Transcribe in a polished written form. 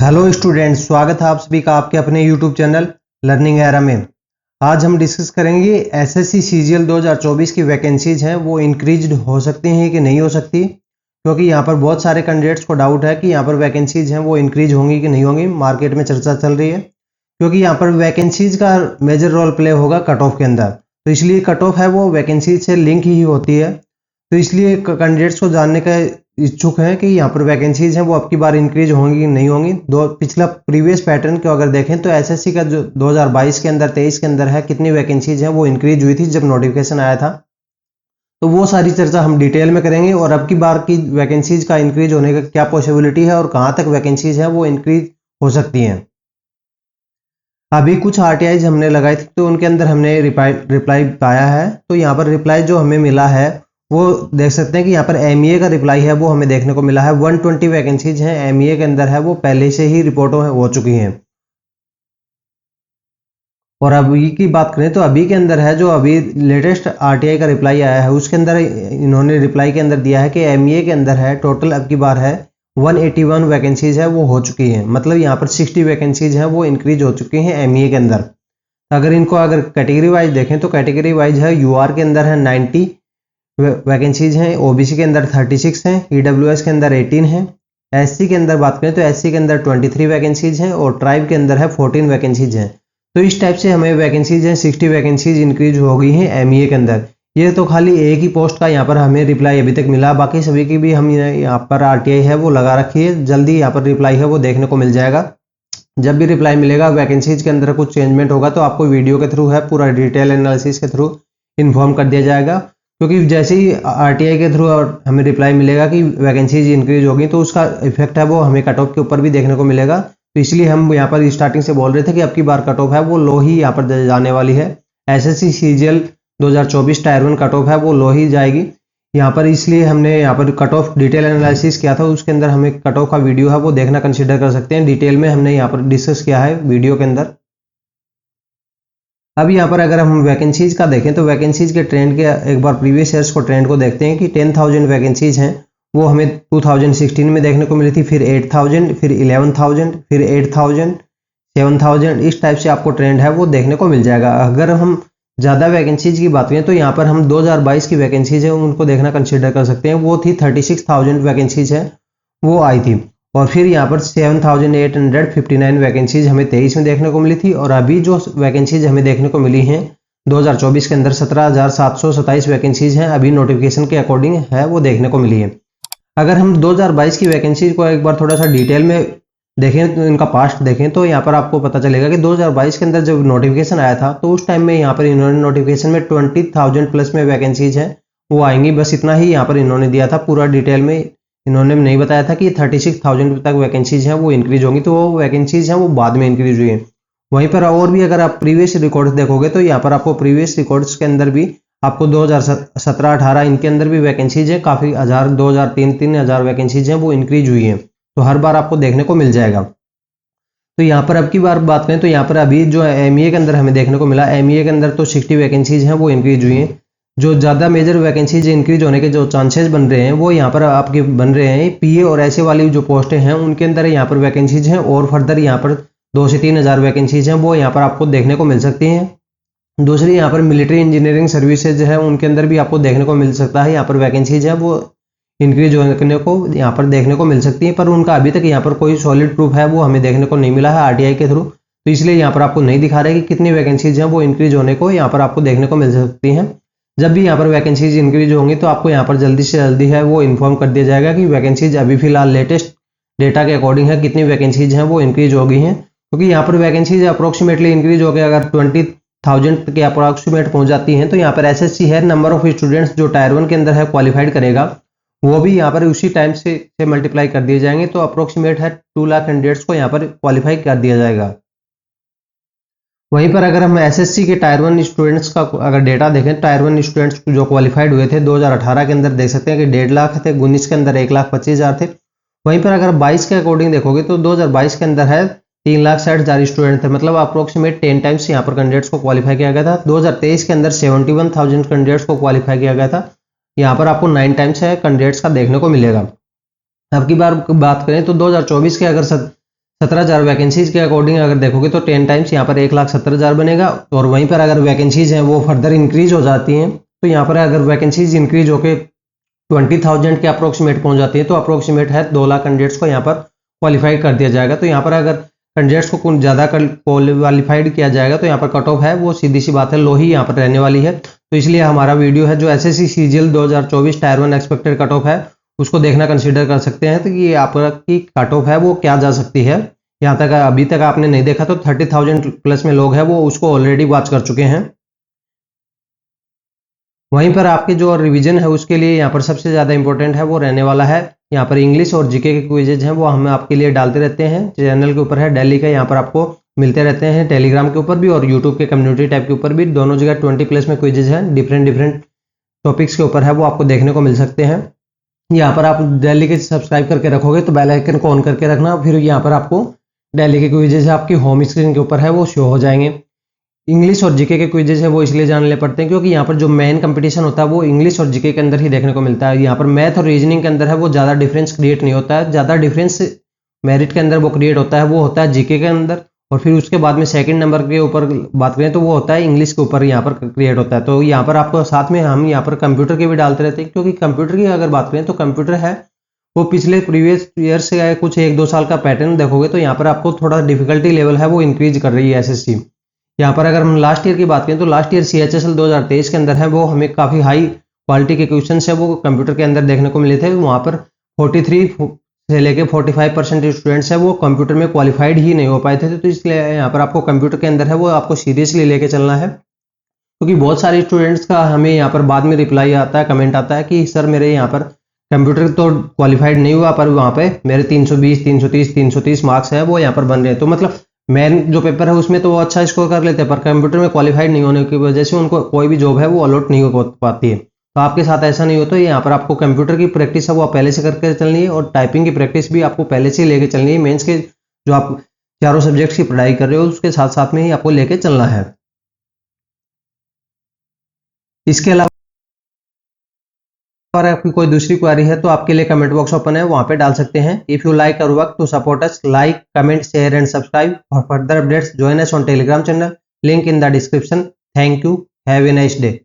Hello students, स्वागत है आप सभी का आपके अपने यूट्यूब चैनल लर्निंग एरा में। आज हम डिस्कस करेंगे एसएससी सीजीएल 2024 की वैकेंसीज हैं वो इंक्रीज्ड हो सकती हैं कि नहीं हो सकती, क्योंकि यहाँ पर बहुत सारे कैंडिडेट्स को डाउट है कि यहाँ पर वैकेंसीज हैं वो इंक्रीज होंगी कि नहीं होंगी। मार्केट में चर्चा चल रही है क्योंकि यहाँ पर वैकेंसीज का मेजर रोल प्ले होगा कट ऑफ के अंदर, तो इसलिए कट ऑफ है वो वैकेंसीज से लिंक ही होती है। तो इसलिए कैंडिडेट्स को जानने का इच्छुक हैं कि यहाँ पर वैकेंसीज हैं वो अब की बार इंक्रीज होंगी कि नहीं होंगी। पिछला प्रीवियस पैटर्न को अगर देखें तो एसएससी का जो 2022 के अंदर 23 के अंदर है कितनी वैकेंसीज हैं वो इंक्रीज हुई थी जब नोटिफिकेशन आया था, तो वो सारी चर्चा हम डिटेल में करेंगे और अब की बार की वैकेंसीज का इंक्रीज होने का क्या पॉसिबिलिटी है और कहाँ तक वैकेंसीज हैं वो इंक्रीज हो सकती हैं। अभी कुछ आरटीआईज हमने लगाई थी तो उनके अंदर हमने रिप्लाई पाया है, तो यहाँ पर रिप्लाई जो हमें मिला है वो देख सकते हैं कि यहाँ पर एमईए का रिप्लाई है वो हमें देखने को मिला है। 120 वैकेंसीज हैं एमईए के अंदर है वो पहले से ही रिपोर्टों हो चुकी हैं। और अभी की बात करें तो अभी के अंदर है जो अभी लेटेस्ट आरटीआई का रिप्लाई आया है उसके अंदर इन्होंने रिप्लाई के अंदर दिया है कि एमईए के अंदर है टोटल अब की बार है 181 वैकेंसीज है वो हो चुकी हैं, मतलब यहाँ पर 60 वैकेंसीज हैं वो इंक्रीज हो चुकी हैं एमईए के अंदर। अगर कैटेगरी वाइज देखें तो कैटेगरी वाइज है यूआर के अंदर है 90 वैकेंसीज हैं, ओबीसी के अंदर 36 हैं, ईडब्ल्यूएस के अंदर 18 हैं, एससी के अंदर बात करें तो एससी के अंदर 23 वैकेंसीज हैं और ट्राइब के अंदर है 14 वैकेंसीज हैं। तो इस टाइप से हमें वैकेंसीज हैं 60 वैकेंसीज इंक्रीज हो गई हैं एमईए के अंदर। ये तो खाली एक ही पोस्ट का यहाँ पर हमें रिप्लाई अभी तक मिला, बाकी सभी की भी हम यहाँ पर आरटीआई है वो लगा रखी है, जल्दी यहाँ पर रिप्लाई है वो देखने को मिल जाएगा। जब भी रिप्लाई मिलेगा वैकेंसीज के अंदर कुछ चेंजमेंट होगा तो आपको वीडियो के थ्रू है पूरा डिटेल एनालिसिस के थ्रू इन्फॉर्म कर दिया जाएगा, क्योंकि जैसे ही आरटीआई के थ्रू हमें रिप्लाई मिलेगा कि वैकेंसीज इंक्रीज होगी तो उसका इफेक्ट है वो हमें कट ऑफ के ऊपर भी देखने को मिलेगा। तो इसलिए हम यहाँ पर स्टार्टिंग से बोल रहे थे कि अब की बार कट ऑफ है वो लो ही यहाँ पर जाने वाली है। SSC CGL 2024 tyre 1 cut off है वो लो ही जाएगी यहाँ पर, इसलिए हमने यहाँ पर कट ऑफ डिटेल एनालिसिस किया था, उसके अंदर हमें कट ऑफ का वीडियो है वो देखना कंसिडर कर सकते हैं। डिटेल में हमने यहाँ पर डिस्कस किया है वीडियो के अंदर। अब यहाँ पर अगर हम वैकेंसीज का देखें तो वैकेंसीज के ट्रेंड के एक बार प्रीवियस ईयर्स को ट्रेंड को देखते हैं कि 10,000 वैकेंसीज हैं वो हमें 2016 में देखने को मिली थी, फिर 8,000, फिर 11,000, फिर 8,000, 7,000, इस टाइप से आपको ट्रेंड है वो देखने को मिल जाएगा। अगर हम ज़्यादा वैकेंसीज की बात करें तो यहाँ पर हम 2022 की वैकेंसीज है उनको देखना कंसिडर कर सकते हैं, वो थी 36,000 वैकेंसीज है वो आई थी, और फिर यहाँ पर 7,859 वैकेंसीज हमें 23 में देखने को मिली थी, और अभी जो वैकेंसीज हमें देखने को मिली हैं 2024 के अंदर 17,727 वैकेंसीज हैं अभी नोटिफिकेशन के अकॉर्डिंग है वो देखने को मिली है। अगर हम 2022 की वैकेंसीज को एक बार थोड़ा सा डिटेल में देखें तो इनका पास्ट देखें तो यहाँ पर आपको पता चलेगा कि 2022 के अंदर जब नोटिफिकेशन आया था तो उस टाइम में यहाँ पर इन्होंने नोटिफिकेशन में 20,000 प्लस में वैकेंसीज हैं वो आएंगी, बस इतना ही यहाँ पर इन्होंने दिया था, पूरा डिटेल में इन्होंने नहीं बताया था कि 36,000 तक वैकेंसीज हैं वो इंक्रीज होंगी, तो वो वैकेंसीज हैं वो बाद में इंक्रीज हुई हैं। वहीं पर और भी अगर आप प्रीवियस रिकॉर्ड्स देखोगे तो यहाँ पर आपको प्रीवियस रिकॉर्ड्स के अंदर भी आपको 2017-18 इनके अंदर भी वैकेंसीज है काफ़ी 1,000, 2,000, 3,000 वैकेंसीज हैं वो इंक्रीज हुई हैं, तो हर बार आपको देखने को मिल जाएगा। तो यहाँ पर अब की बार बात करें तो यहाँ पर अभी जो एमईए के अंदर हमें देखने को मिला, एमईए के अंदर तो 60 वैकेंसीज हैं वो इंक्रीज हुई हैं। जो ज़्यादा मेजर वैकेंसीज इंक्रीज होने के जो चांसेस बन रहे हैं वो यहाँ पर आपके बन रहे हैं पीए और ऐसे वाली जो पोस्टें हैं उनके अंदर यहाँ पर वैकेंसीज हैं, और फर्दर यहाँ पर 2 से 3,000 वैकेंसीज हैं वो यहाँ पर आपको देखने को मिल सकती हैं। दूसरी यहाँ पर मिलिट्री इंजीनियरिंग सर्विसेज है उनके अंदर भी आपको देखने को मिल सकता है, यहाँ पर वैकेंसीज है वो इंक्रीज होने को यहाँ पर देखने को मिल सकती है, पर उनका अभी तक यहाँ पर कोई सॉलिड प्रूफ है वो हमें देखने को नहीं मिला है आरटीआई के थ्रू, तो इसलिए यहाँ पर आपको नहीं दिखा रहा है कि कितनी वैकेंसीज हैं वो इंक्रीज होने को यहाँ पर आपको देखने को मिल सकती हैं। जब भी यहाँ पर वैकेंसीज इंक्रीज होंगी तो आपको यहाँ पर जल्दी से जल्दी है वो इन्फॉर्म कर दिया जाएगा कि वैकेंसीज अभी फिलहाल लेटेस्ट डेटा के अकॉर्डिंग है कितनी वैकेंसीज हैं वो इंक्रीज हो गई हैं, क्योंकि यहाँ पर वैकेंसीज अप्रोक्सीमेटली इंक्रीज हो गए अगर 20,000 के अप्रोक्सीमेट पहुंच जाती हैं तो यहाँ पर एसएससी है नंबर ऑफ स्टूडेंट्स जो टायर 1 के अंदर है क्वालिफाइड करेगा वो भी यहाँ पर उसी टाइम से मल्टीप्लाई कर दिए जाएंगे, तो अप्रोक्सीमेट है 2 लाख कैंडिडेट्स को यहाँ पर क्वालिफाई कर दिया जाएगा। वहीं पर अगर हम एसएससी के टायर 1 स्टूडेंट्स का अगर डेटा देखें, टायर 1 स्टूडेंट्स जो क्वालिफाइड हुए थे 2018 के अंदर देख सकते हैं कि 1.5 लाख थे, 19 के अंदर 1,25,000 थे। वहीं पर अगर 22 के अकॉर्डिंग देखोगे तो 2022 के अंदर है 3,60,000 स्टूडेंट थे, मतलब अप्रोक्सीमेट 10 टाइम्स यहाँ पर कैंडिडेट्स को क्वालिफाई किया गया था। 2023 के अंदर 71,000 कैंडिडेट्स को क्वालिफाई किया गया था, यहाँ पर आपको 9 टाइम्स है कैंडिडेट्स का देखने को मिलेगा। अब की बार बात करें तो 2024 के अगर 17,000 वैकेंसीज के अकॉर्डिंग अगर देखोगे तो 10 टाइम्स यहाँ पर 1,70,000 बनेगा। और वहीं पर अगर वैकेंसीज हैं वो फर्दर इंक्रीज हो जाती हैं तो यहाँ पर अगर वैकेंसीज इंक्रीज होकर 20,000 के अप्रोक्सीमेट पहुंच जाती है तो अप्रोक्सीमेट है 2 लाख कैंडिडेट्स को यहाँ पर क्वालिफाई कर दिया जाएगा। तो यहाँ पर अगर कैंडिडेट्स को कुछ ज़्यादा क्वालिफाइड किया जाएगा तो यहाँ पर कट ऑफ है वो सीधी सी बात है लो ही यहाँ पर रहने वाली है। तो इसलिए हमारा वीडियो है जो SSC CGL 2024 tyre 1 expected cut off है उसको देखना कंसीडर कर सकते हैं। तो ये आपकी कट ऑफ है वो क्या जा सकती है, यहाँ तक अभी तक आपने नहीं देखा तो 30,000 प्लस में लोग हैं वो उसको ऑलरेडी वॉच कर चुके हैं। वहीं पर आपके जो रिवीजन है उसके लिए यहाँ पर सबसे ज़्यादा इंपॉर्टेंट है वो रहने वाला है यहाँ पर इंग्लिश और जीके के क्विजेज हैं वो हम आपके लिए डालते रहते हैं। चैनल के ऊपर है दिल्ली का, यहाँ पर आपको मिलते रहते हैं टेलीग्राम के ऊपर भी और यूट्यूब के कम्युनिटी टैब के ऊपर भी, दोनों जगह 20 प्लस में क्विजेज हैं डिफरेंट टॉपिक्स के ऊपर है वो आपको देखने को मिल सकते हैं। यहाँ पर आप दिल्ली के सब्सक्राइब करके रखोगे तो बेल आइकन को ऑन करके रखना, फिर यहाँ पर आपको दिल्ली के क्विजेज आपकी होम स्क्रीन के ऊपर है वो शो हो जाएंगे। इंग्लिश और जीके के क्विजेज है वो इसलिए जानने पड़ते हैं क्योंकि यहाँ पर जो मेन कंपटीशन होता है वो इंग्लिश और जीके के अंदर ही देखने को मिलता है। यहाँ पर मैथ और रीजनिंग के अंदर है वो ज़्यादा डिफरेंस क्रिएट नहीं होता है, ज़्यादा डिफरेंस मेरिट के अंदर वो क्रिएट होता है वो होता है जीके के अंदर। और फिर उसके बाद में सेकंड नंबर के ऊपर बात करें तो वो होता है इंग्लिश के ऊपर यहाँ पर क्रिएट होता है। तो यहाँ पर आपको साथ में हम यहाँ पर कंप्यूटर के भी डालते रहते हैं क्योंकि कंप्यूटर की अगर बात करें तो कंप्यूटर है वो पिछले प्रीवियस ईयर से कुछ 1-2 साल का पैटर्न देखोगे तो यहाँ पर आपको थोड़ा डिफिकल्टी लेवल है वो इंक्रीज कर रही है एसएससी। यहाँ पर अगर हम लास्ट ईयर की बात करें तो लास्ट ईयर CHSL 2023 के अंदर है वो हमें काफ़ी हाई क्वालिटी के क्वेश्चन है वो कंप्यूटर के अंदर देखने को मिले थे। वहाँ पर 43 से लेके 45% स्टूडेंट्स है वो कंप्यूटर में क्वालिफाइड ही नहीं हो पाए थे। तो इसलिए यहाँ पर आपको कंप्यूटर के अंदर है वो आपको सीरियसली लेके चलना है क्योंकि बहुत सारे स्टूडेंट्स का हमें यहाँ पर बाद में रिप्लाई आता है, कमेंट आता है कि सर मेरे यहाँ पर कंप्यूटर तो क्वालिफाइड नहीं हुआ पर वहाँ पे मेरे 320, 330, 330 मार्क्स है वो यहाँ पर बन रहे हैं। तो मतलब मेन जो पेपर है उसमें तो वो अच्छा स्कोर कर लेते हैं पर कंप्यूटर में क्वालिफाइड नहीं होने की वजह से उनको कोई भी जॉब है वो अलॉट नहीं हो पाती है। तो आपके साथ ऐसा नहीं होता, यहाँ पर आपको कंप्यूटर की प्रैक्टिस है वो पहले से करके चलनी है और टाइपिंग की प्रैक्टिस भी आपको पहले से लेके चलनी है। मेंस के जो आप चारों सब्जेक्ट्स की पढ़ाई कर रहे हो उसके साथ साथ में ही आपको लेके चलना है। इसके अलावा अगर आपकी कोई दूसरी क्वेरी है तो आपके लिए कमेंट बॉक्स ओपन है, वहां पे डाल सकते हैं। If you like our work to support us, like, comment, share and subscribe for further updates join us on Telegram channel, link in the description. Thank you, have a nice day.